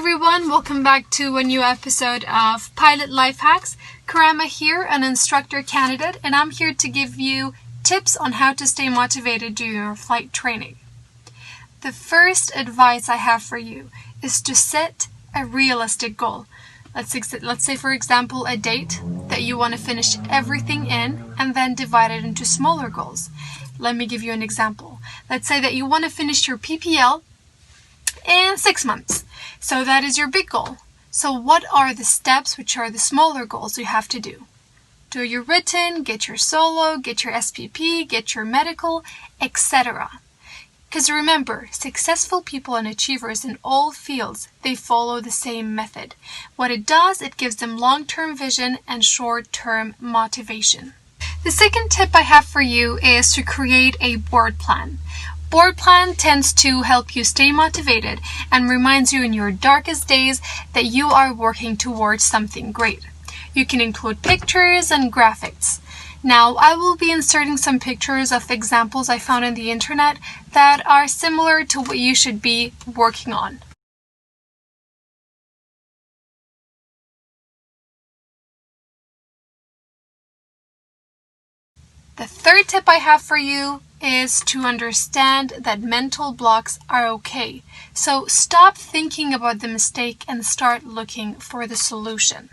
everyone, welcome back to a new episode of Pilot Life Hacks. Karama here, an instructor candidate, and I'm here to give you tips on how to stay motivated during your flight training. The first advice I have for you is to set a realistic goal. Let's say, for example, a date that you want to finish everything in and then divide it into smaller goals. Let me give you an example. Let's say that you want to finish your PPL in 6 months. So that is your big goal. So what are the steps, which are the smaller goals you have to do? Do your written, get your solo, get your SPP, get your medical, etc. Because remember, successful people and achievers in all fields, they follow the same method. What it does, it gives them long-term vision and short-term motivation. The second tip I have for you is to create a board plan. Board plan tends to help you stay motivated and reminds you in your darkest days that you are working towards something great. You can include pictures and graphics. Now, I will be inserting some pictures of examples I found on the internet that are similar to what you should be working on. The third tip I have for you is to understand that mental blocks are okay. So stop thinking about the mistake and start looking for the solution.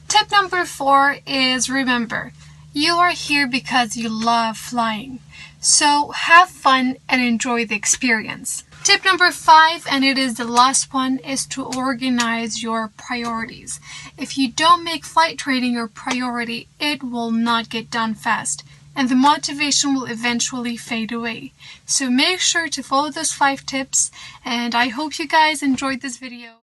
Tip number 4 is remember, you are here because you love flying. So have fun and enjoy the experience. Tip number 5, and it is the last one, is to organize your priorities. If you don't make flight training your priority, it will not get done fast, and the motivation will eventually fade away. So make sure to follow those 5 tips, and I hope you guys enjoyed this video.